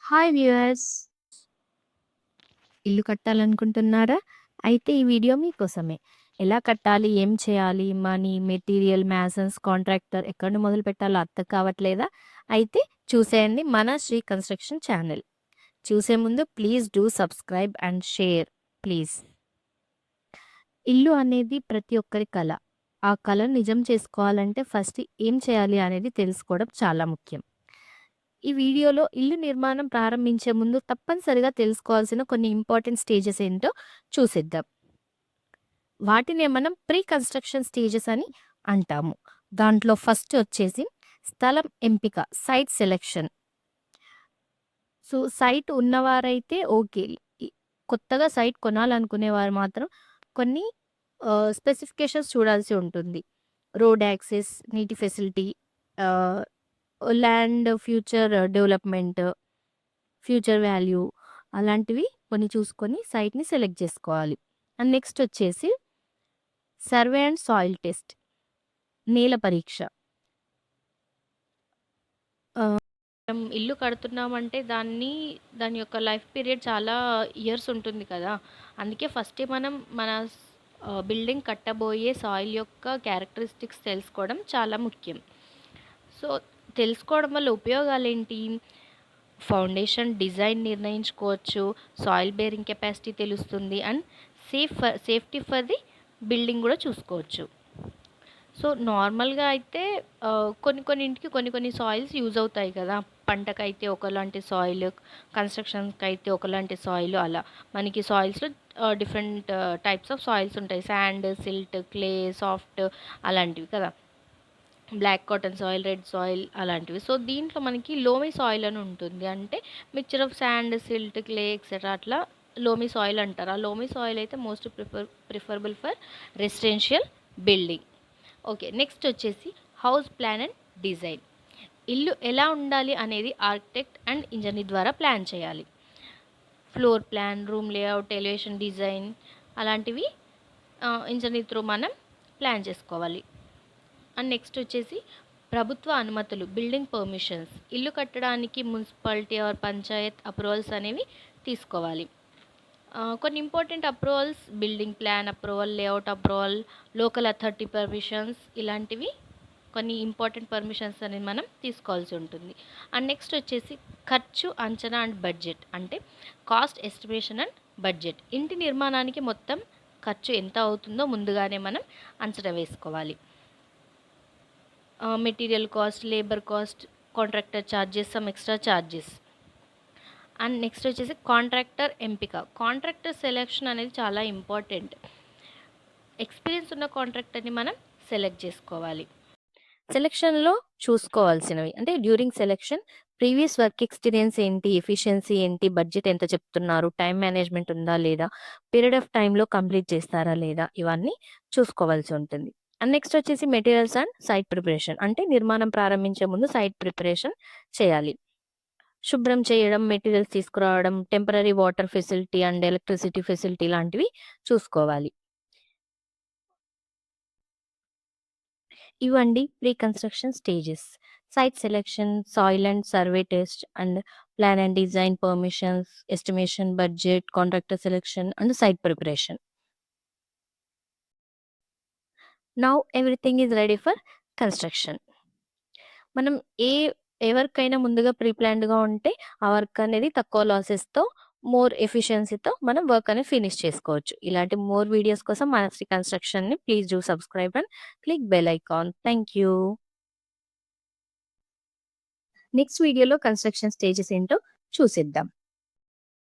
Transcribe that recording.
Hi viewers! ఇల్లు కట్టాలనుకుంటున్నారా? అయితే ఈ వీడియో మీకోసమే. ఎలా కట్టాలి? ఏం చేయాలి? మనీ, మెటీరియల్, మ్యాసన్స్, కాంట్రాక్టర్ ఎక్కడి నుండి మొదలుపెట్టాలో అర్థం కావట్లేదా? అయితే చూసేయండి మన శ్రీ కన్‌స్ట్రక్షన్ ఛానెల్. చూసే ముందు please do subscribe and share please. ఇల్లు అనేది ప్రతి ఒక్కరి కల. ఆ కలను నిజం చేసుకోవాలంటే ఫస్ట్ ఏం చేయాలి అనేది తెలుసుకోవడం చాలా ముఖ్యం. ఈ వీడియోలో ఇల్లు నిర్మాణం ప్రారంభించే ముందు తప్పనిసరిగా తెలుసుకోవాల్సిన కొన్ని ఇంపార్టెంట్ స్టేజెస్ ఏంటో చూసేద్దాం. వాటినే మనం ప్రీ కన్‌స్ట్రక్షన్ స్టేజెస్ అని అంటాము. దాంట్లో ఫస్ట్ వచ్చేసి స్థలం ఎంపిక, సైట్ సెలక్షన్. సో, సైట్ ఉన్నవారైతే ఓకే. ఈ కొత్తగా సైట్ కొనాలనుకునేవారు మాత్రం కొన్ని స్పెసిఫికేషన్స్ చూడాల్సి ఉంటుంది. రోడ్ యాక్సెస్, నీటి facility, ah, land future development, future value అలాంటివి కొన్ని చూసుకొని సైట్‌ని సెలెక్ట్ జేసుకోవాలి. అండ్ నెక్స్ట్ వచ్చేసి సర్వే అండ్ సాయిల్ టెస్ట్, నేల పరీక్ష. ఆహ్, మనం ఇల్లు కడుతున్నామంటే దాని యొక్క లైఫ్ పీరియడ్ చాలా ఇయర్స్ ఉంటుంది కదా! అందుకే ఫస్టే మనం మన బిల్డింగ్ కట్టబోయే సాయిల్ యొక్క క్యారెక్టరిస్టిక్స్ తెలుసుకోవడం చాలా ముఖ్యం. సో, తెలుసుకోవడం వల్ల ఉపయోగాలేంటి? ఫౌండేషన్ డిజైన్ నిర్ణయించుకోవచ్చు. సాయిల్ బేరింగ్ కెపాసిటీ తెలుస్తుంది. And safety for the building గూడా చూసుకోవచ్చు. సో, నార్మల్‌గా అయితే కొన్ని కొన్ని సాయిల్స్ యూజ్ అవుతాయి కదా! పంటకైతే ఒకలాంటి సాయిల్, కన్‌స్ట్రక్షన్‌కైతే ఒకలాంటి సాయిల్ అలా. మనకి సాయిల్స్‌లో డిఫరెంట్ టైప్స్ ఆఫ్ సాయిల్స్ ఉంటాయి. శాండ్, సిల్ట్, క్లే, సాఫ్ట్ అలాంటివి కదా! Black cotton soil, red soil అలాంటివి. సో, దీంట్లో మనకి లోమీ సాయిల్ అని ఉంటుంది. అంటే mixture of sand, silt, clay etcetera అట్లా లోమీ సాయిల్ అంటారు. ఆ లోమీ సాయిల్ అయితే most preferable for residential building. Okay. Next వచ్చేసి హౌస్ ప్లాన్ అండ్ డిజైన్. ఇల్లు ఎలా ఉండాలి అనేది ఆర్కిటెక్ట్ అండ్ ఇంజనీర్ ద్వారా ప్లాన్ చేయాలి. Floor plan, room layout, elevation design అలాంటివి ఇంజనీర్ త్రూ మనం ప్లాన్ చేసుకోవాలి. అండ్ నెక్స్ట్ వచ్చేసి ప్రభుత్వ అనుమతులు, బిల్డింగ్ పర్మిషన్స్. ఇల్లు కట్టడానికి మున్సిపాలిటీ ఆర్ పంచాయత్ అప్రూవల్స్ అనేవి తీసుకోవాలి. కొన్ని important approvals building plan approval, layout approval, local authority permissions ఇలాంటివి కొన్ని ఇంపార్టెంట్ పర్మిషన్స్ అనేది మనం తీసుకోవాల్సి ఉంటుంది. అండ్ నెక్స్ట్ వచ్చేసి ఖర్చు అంచనా అండ్ బడ్జెట్. అంటే కాస్ట్ ఎస్టిమేషన్ అండ్ బడ్జెట్. ఇంటి నిర్మాణానికి మొత్తం ఖర్చు ఎంత అవుతుందో ముందుగానే మనం అంచనా వేసుకోవాలి. Material cost, labour cost, contractor charges, some extra charges. And next వచ్చేసి కాంట్రాక్టర్ ఎంపిక. కాంట్రాక్టర్ సెలెక్షన్ అనేది చాలా ఇంపార్టెంట్. ఎక్స్పీరియన్స్ ఉన్న కాంట్రాక్టర్ని మనం సెలెక్ట్ చేసుకోవాలి. సెలక్షన్‌లో చూసుకోవాల్సినవి అంటే during selection previous work experience ఏంటి? ఎఫిషియన్సీ ఏంటి? బడ్జెట్ ఎంత చెప్తున్నారు? టైమ్ మేనేజ్‌మెంట్ ఉందా లేదా? పీరియడ్ ఆఫ్ టైమ్‌లో కంప్లీట్ చేస్తారా లేదా? ఇవన్నీ చూసుకోవాల్సి ఉంటుంది. అండ్ నెక్స్ట్ వచ్చేసి మెటీరియల్స్ అండ్ సైట్ ప్రిపరేషన్. అంటే నిర్మాణం ప్రారంభించే ముందు సైట్ ప్రిపరేషన్ చేయాలి. శుభ్రం చేయడం, మెటీరియల్స్ తీసుకురావడం, temporary water facility and electricity facility లాంటివి చూసుకోవాలి. ఇవండి pre construction stages. Site selection, soil and survey test and plan and design permissions, estimation, budget, contractor selection and site preparation. Now everything is ready for construction. మనం ఏ ఏ వర్కైనా ముందుగా pre ప్లాన్డ్‌గా ఉంటే ఆ work అనేది తక్కువ లాసెస్‌తో, మోర్ ఎఫిషియన్సీతో మనం వర్క్ అనేది ఫినిష్ చేసుకోవచ్చు. ఇలాంటి మోర్ వీడియోస్ కోసం మన శ్రీ కన్‌స్ట్రక్షన్‌ని please do subscribe and click bell icon. Thank you. Next వీడియోలో కన్‌స్ట్రక్షన్ స్టేజెస్ ఏంటో చూసేద్దాం.